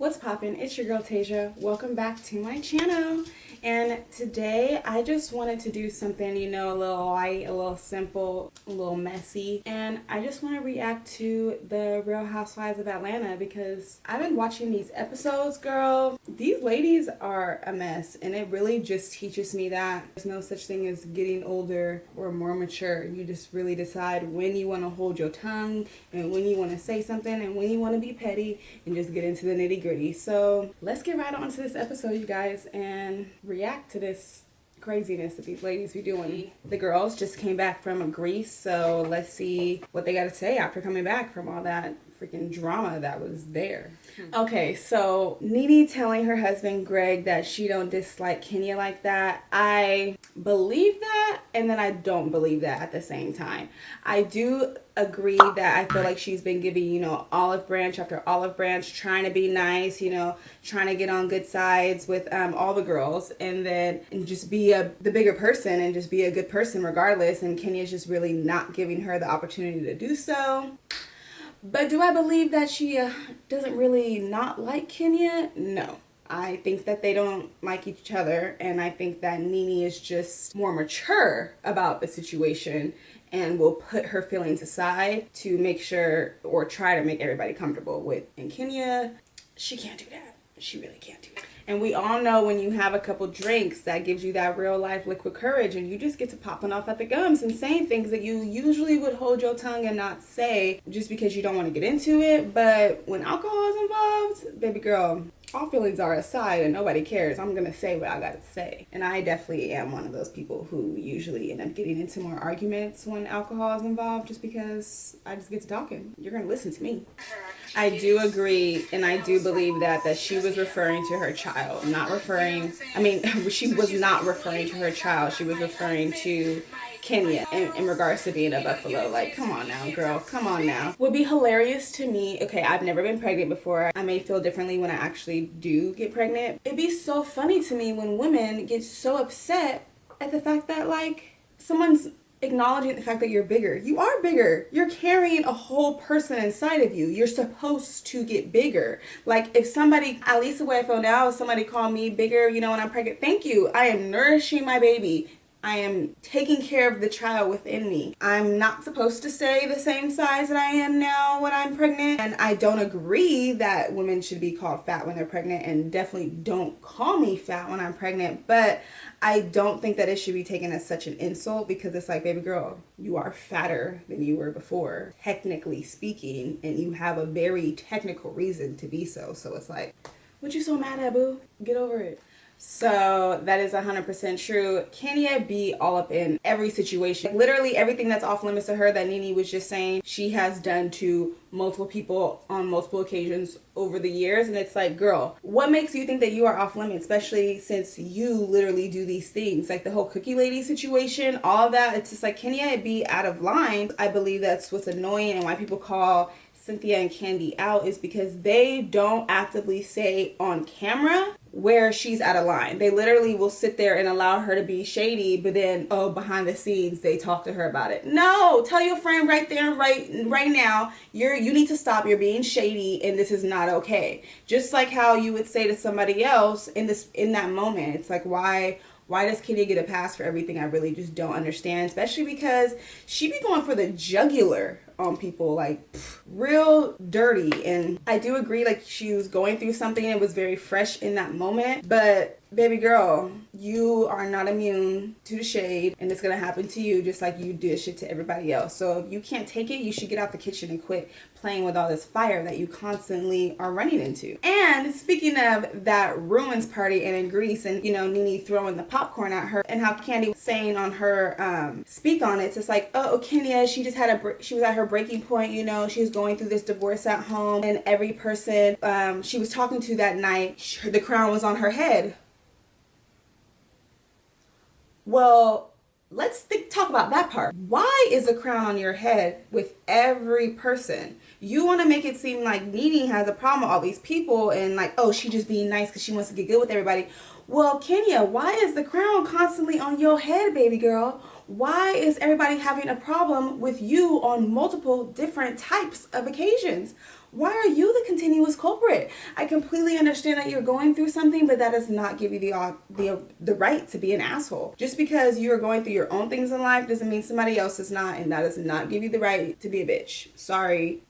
What's poppin'? It's your girl Taejha. Welcome back to my channel. And today I just wanted to do something, you know, a little light, a little simple, a little messy. And I just want to react to the Real Housewives of Atlanta because I've been watching these episodes, girl. These ladies are a mess, and it really just teaches me that there's no such thing as getting older or more mature. You just really decide when you want to hold your tongue and when you want to say something and when you want to be petty and just get into the nitty-gritty. So let's get right on to this episode, you guys, and react to this craziness that these ladies be doing. The girls just came back from Greece, so let's see what they got to say after coming back from all that freaking drama that was there. Okay, so Nene telling her husband Greg that she don't dislike Kenya like that. I believe that, and then I don't believe that at the same time. I do agree that I feel like she's been giving, you know, olive branch after olive branch, trying to be nice, you know, trying to get on good sides with all the girls, and just be the bigger person and just be a good person regardless. And Kenya's just really not giving her the opportunity to do so. But do I believe that she doesn't really not like Kenya? No. I think that they don't like each other, and I think that Nene is just more mature about the situation and will put her feelings aside to make sure or try to make everybody comfortable with. And Kenya, she can't do that. She really can't do that. And we all know when you have a couple drinks, that gives you that real life liquid courage, and you just get to popping off at the gums and saying things that you usually would hold your tongue and not say just because you don't want to get into it. But when alcohol is involved, baby girl, all feelings are aside and nobody cares. I'm going to say what I got to say. And I definitely am one of those people who usually end up getting into more arguments when alcohol is involved just because I just get to talking. You're going to listen to me. I do agree, and I do believe that she was referring to her child, she was not referring to her child. She was referring to Kenya in regards to being a buffalo. Like, come on now, girl, come on now. Would be hilarious to me. Okay, I've never been pregnant before. I may feel differently when I actually do get pregnant. It'd be so funny to me when women get so upset at the fact that, like, someone's acknowledging the fact that you're bigger. You are bigger. You're carrying a whole person inside of you. You're supposed to get bigger. Like, if somebody, at least the way I feel now, if somebody called me bigger, you know, when I'm pregnant, thank you. I am nourishing my baby. I am taking care of the child within me. I'm not supposed to stay the same size that I am now when I'm pregnant. And I don't agree that women should be called fat when they're pregnant, and definitely don't call me fat when I'm pregnant. But I don't think that it should be taken as such an insult, because it's like, baby girl, you are fatter than you were before, technically speaking, and you have a very technical reason to be so. So it's like, what you so mad at, boo? Get over it. So that is 100% true. Kenya be all up in every situation. Literally everything that's off limits to her that Nene was just saying, she has done to multiple people on multiple occasions over the years. And it's like, girl, what makes you think that you are off limits, especially since you literally do these things? Like the whole cookie lady situation, all of that, it's just like, Kenya be out of line. I believe that's what's annoying, and why people call Cynthia and Candy out is because they don't actively say on camera where she's out of line. They literally will sit there and allow her to be shady, but then, oh, behind the scenes they talk to her about it. No, tell your friend right there, right now, you need to stop. You're being shady, and this is not okay. Just like how you would say to somebody else in that moment. It's like, why does Kenya get a pass for everything? I really just don't understand, especially because she be going for the jugular on people, like real dirty. And I do agree, like, she was going through something. It was very fresh in that moment, but baby girl, you are not immune to the shade, and it's gonna happen to you just like you did shit to everybody else. So if you can't take it, you should get out the kitchen and quit playing with all this fire that you constantly are running into. And speaking of that ruins party and in Greece, and you know, Nene throwing the popcorn at her, and how Candy was saying on her speak on it, it's just like, oh, Kenya, she was at her breaking point, you know, she was going through this divorce at home, and every person she was talking to that night, the crown was on her head. Well, let's talk about that part. Why is a crown on your head with every person? You want to make it seem like Nene has a problem with all these people, and like, oh, she just being nice because she wants to get good with everybody. Well, Kenya, why is the crown constantly on your head, baby girl? Why is everybody having a problem with you on multiple different types of occasions? why are you the continuous culprit? I completely understand that you're going through something, but that does not give you the right to be an asshole. Just because you're going through your own things in life doesn't mean somebody else is not, and that does not give you the right to be a bitch. Sorry.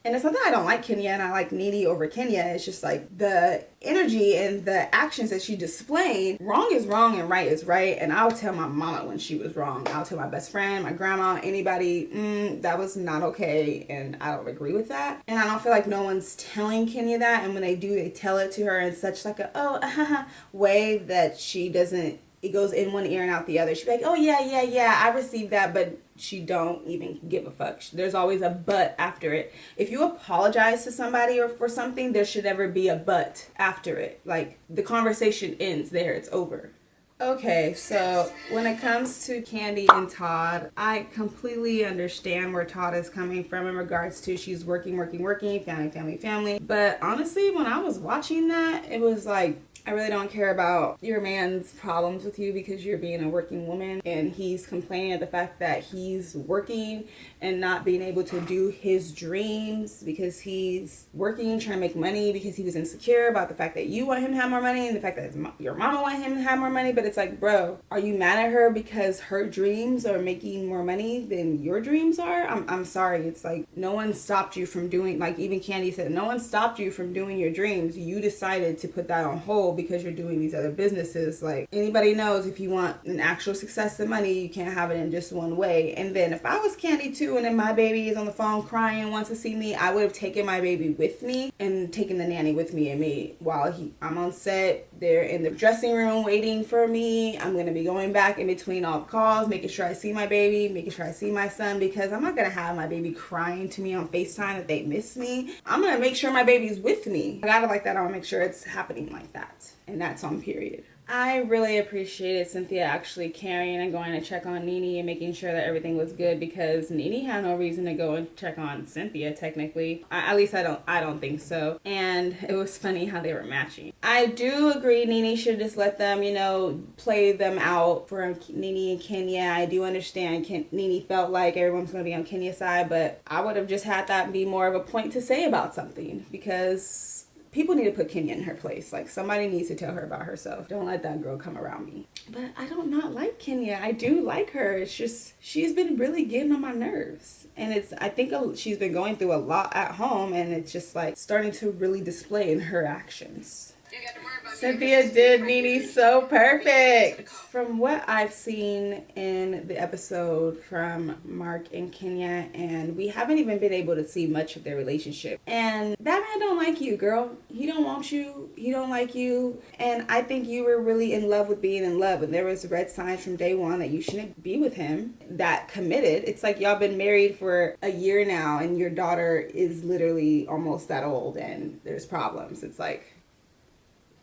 And it's not that I don't like Kenya and I like Nene over Kenya. It's just like the energy and the actions that she displayed. Wrong is wrong and right is right. And I'll tell my mama when she was wrong. I'll tell my best friend, my grandma, anybody, that was not okay. And I don't agree with that. And I don't feel like no one's telling Kenya that. And when they do, they tell it to her in such like a, way that she doesn't, it goes in one ear and out the other. She'd be like, oh yeah, I received that, but she don't even give a fuck. There's always a but after it. If you apologize to somebody or for something, there should never be a but after it. Like, the conversation ends there, it's over. Okay, so when it comes to Kandi and Todd, I completely understand where Todd is coming from in regards to she's working, family. But honestly, when I was watching that, it was like, I really don't care about your man's problems with you because you're being a working woman, and he's complaining at the fact that he's working and not being able to do his dreams because he's working, trying to make money, because he was insecure about the fact that you want him to have more money and the fact that your mama want him to have more money. But it's like, bro, are you mad at her because her dreams are making more money than your dreams are? I'm sorry. It's like, no one stopped you from doing, like even Kandi said, no one stopped you from doing your dreams. You decided to put that on hold because you're doing these other businesses. Like, anybody knows if you want an actual success and money, you can't have it in just one way. And then if I was Kandi too, and then my baby is on the phone crying, wants to see me, I would have taken my baby with me and taken the nanny with me, and me while I'm on set, they're in the dressing room waiting for me. I'm going to be going back in between all the calls, making sure I see my baby, making sure I see my son, because I'm not going to have my baby crying to me on FaceTime that they miss me. I'm going to make sure my baby's with me. I got it like that. I want to make sure it's happening like that. And that's on period. I really appreciated Cynthia actually caring and going to check on Nene and making sure that everything was good, because Nene had no reason to go and check on Cynthia technically. At least I don't think so. And it was funny how they were matching. I do agree Nene should just let them, play them out for Nene and Kenya. I do understand Nene felt like everyone's going to be on Kenya's side, but I would have just had that be more of a point to say about something, because people need to put Kenya in her place. Like, somebody needs to tell her about herself. Don't let that girl come around me. But I don't not like Kenya. I do like her. It's just, she's been really getting on my nerves. And I think she's been going through a lot at home, and it's just like starting to really display in her actions. Cynthia did Nene so perfect. From what I've seen in the episode from Mark and Kenya, and we haven't even been able to see much of their relationship. And that man don't like you, girl. He don't want you. He don't like you. And I think you were really in love with being in love. And there was red signs from day one that you shouldn't be with him. That committed. It's like y'all been married for a year now, and your daughter is literally almost that old, and there's problems. It's like,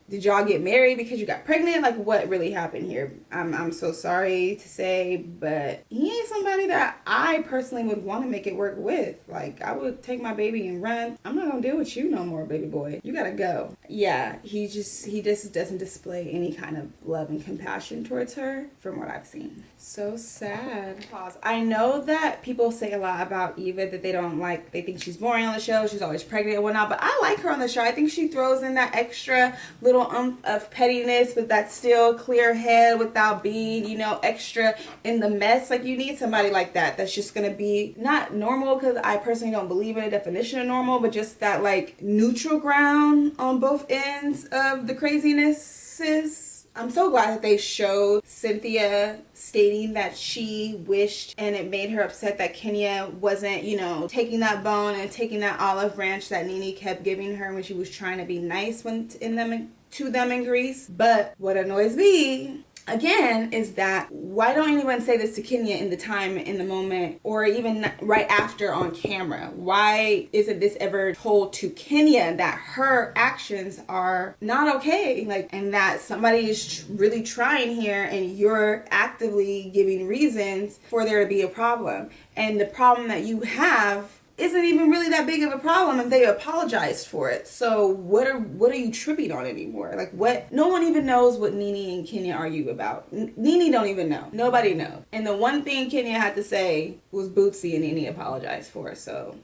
did y'all get married because you got pregnant? Like, what really happened here? I'm so sorry to say, but he ain't somebody that I personally would want to make it work with. Like, I would take my baby and run. I'm not gonna deal with you no more, baby boy. You gotta go. Yeah, he just doesn't display any kind of love and compassion towards her from what I've seen. So sad. I know that people say a lot about Eva that they don't like. They think she's boring on the show. She's always pregnant and whatnot. But I like her on the show. I think she throws in that extra little of pettiness, but that still clear head without being, extra in the mess. Like, you need somebody like that that's just gonna be not normal, because I personally don't believe in a definition of normal, but just that like neutral ground on both ends of the crazinesses. I'm so glad that they showed Cynthia stating that she wished, and it made her upset that Kenya wasn't, taking that bone and taking that olive branch that Nene kept giving her when she was trying to be nice to them in Greece. But what annoys me again is that, why don't anyone say this to Kenya in the moment, or even right after on camera? Why isn't this ever told to Kenya that her actions are not okay, and that somebody is really trying here, and you're actively giving reasons for there to be a problem, and the problem that you have isn't even really that big of a problem, and they apologized for it. So what are you tripping on anymore? Like, what? No one even knows what Nene and Kenya argue about. Nene don't even know. Nobody knows. And the one thing Kenya had to say was Bootsy, and Nene apologized for it. So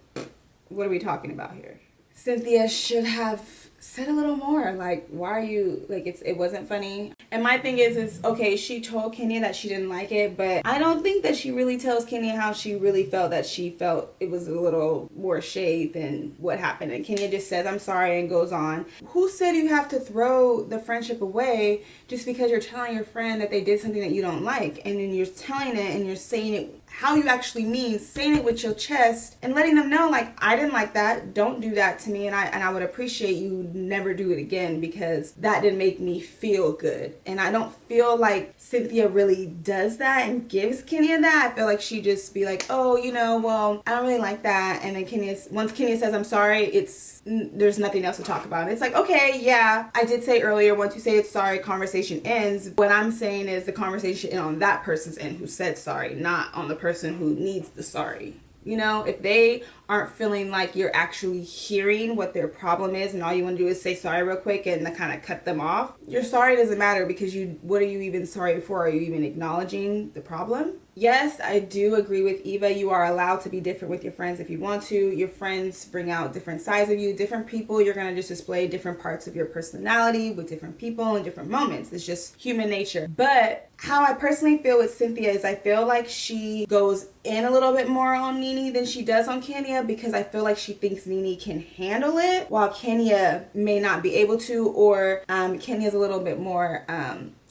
what are we talking about here? Cynthia should have said a little more. Like, why are you, like, it wasn't funny. And my thing is okay, she told Kenya that she didn't like it, but I don't think that she really tells Kenya how she really felt, that she felt it was a little more shade than what happened. And Kenya just says, I'm sorry, and goes on. Who said you have to throw the friendship away just because you're telling your friend that they did something that you don't like? And then you're telling it and you're saying it how you actually mean, saying it with your chest and letting them know, like, I didn't like that, don't do that to me, and I would appreciate you never do it again, because that didn't make me feel good. And I don't feel like Cynthia really does that and gives Kenya that. I feel like she just be like, oh, you know, well, I don't really like that, and then once Kenya says I'm sorry, there's nothing else to talk about. And it's like, okay, yeah, I did say earlier, once you say it's sorry, conversation ends. What I'm saying is the conversation end on that person's end who said sorry, not on the person who needs the sorry. You know, if they aren't feeling like you're actually hearing what their problem is and all you want to do is say sorry real quick and kind of cut them off, your sorry doesn't matter, because what are you even sorry for? Are you even acknowledging the problem? Yes, I do agree with Eva. You are allowed to be different with your friends if you want to. Your friends bring out different sides of you. Different people, you're going to just display different parts of your personality with different people in different moments. It's just human nature. But how I personally feel with Cynthia is I feel like she goes in a little bit more on Nene than she does on Kenya, because I feel like she thinks Nene can handle it while Kenya may not be able to, or Kenya's a little bit more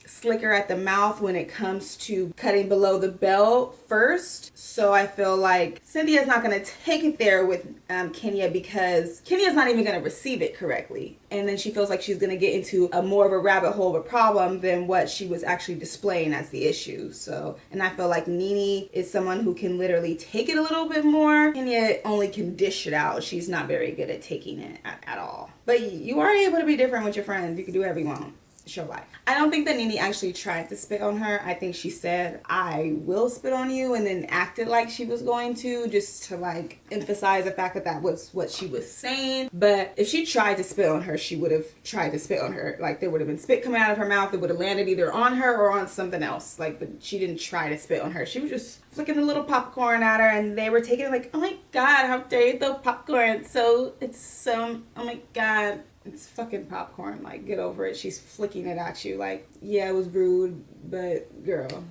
slicker at the mouth when it comes to cutting below the belt first. So I feel like Cynthia's not going to take it there with Kenya, because Kenya's not even going to receive it correctly. And then she feels like she's going to get into a more of a rabbit hole of a problem than what she was actually displaying as the issue. So, and I feel like Nene is someone who can literally take it a little bit more. Kenya only can dish it out. She's not very good at taking it at all. But you are able to be different with your friends. You can do whatever you want. Show life. I don't think that Nene actually tried to spit on her. I think she said, I will spit on you, and then acted like she was going to, just to like emphasize the fact that that was what she was saying. But if she tried to spit on her, she would have tried to spit on her. Like, there would have been spit coming out of her mouth. It would have landed either on her or on something else. Like, but she didn't try to spit on her. She was just flicking a little popcorn at her, and they were taking it like, oh my god, how dare you throw popcorn? So it's oh my god. It's fucking popcorn. Like, get over it. She's flicking it at you. Like, yeah, it was rude, but girl,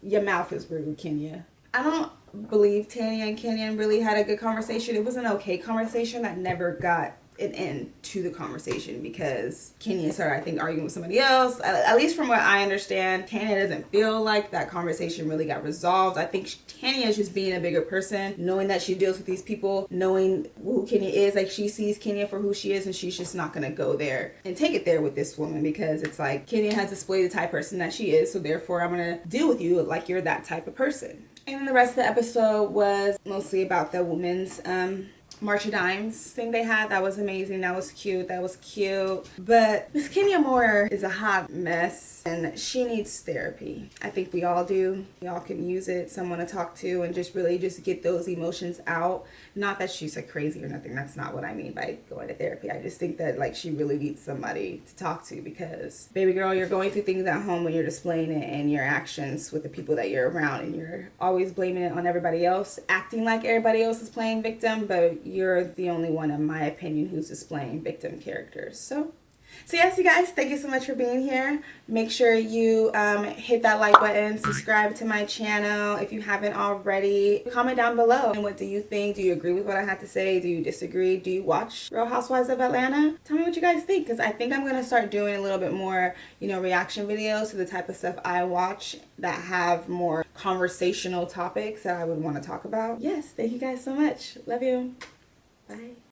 your mouth is rude, Kenya. I don't believe Taejha and Kenyon really had a good conversation. It was an okay conversation that never got an end to the conversation, because Kenya started, I think, arguing with somebody else. At least from what I understand, Kenya doesn't feel like that conversation really got resolved. I think Kenya is just being a bigger person, knowing that she deals with these people, knowing who Kenya is. Like, she sees Kenya for who she is, and she's just not gonna go there and take it there with this woman, because it's like, Kenya has displayed the type of person that she is, so therefore I'm gonna deal with you like you're that type of person. And then the rest of the episode was mostly about the women's March of Dimes thing they had. That was amazing. That was cute. But Miss Kenya Moore is a hot mess, and she needs therapy. I think we all do. We all can use it, someone to talk to, and just really just get those emotions out. Not that she's like crazy or nothing. That's not what I mean by going to therapy. I just think that like she really needs somebody to talk to, because baby girl, you're going through things at home when you're displaying it in your actions with the people that you're around, and you're always blaming it on everybody else, acting like everybody else is playing victim, but you're the only one, in my opinion, who's displaying victim characters. So yes, you guys, thank you so much for being here. Make sure you hit that like button, subscribe to my channel if you haven't already. Comment down below. And what do you think? Do you agree with what I had to say? Do you disagree? Do you watch Real Housewives of Atlanta? Tell me what you guys think, because I think I'm going to start doing a little bit more, reaction videos to the type of stuff I watch that have more conversational topics that I would want to talk about. Yes, thank you guys so much. Love you. Bye.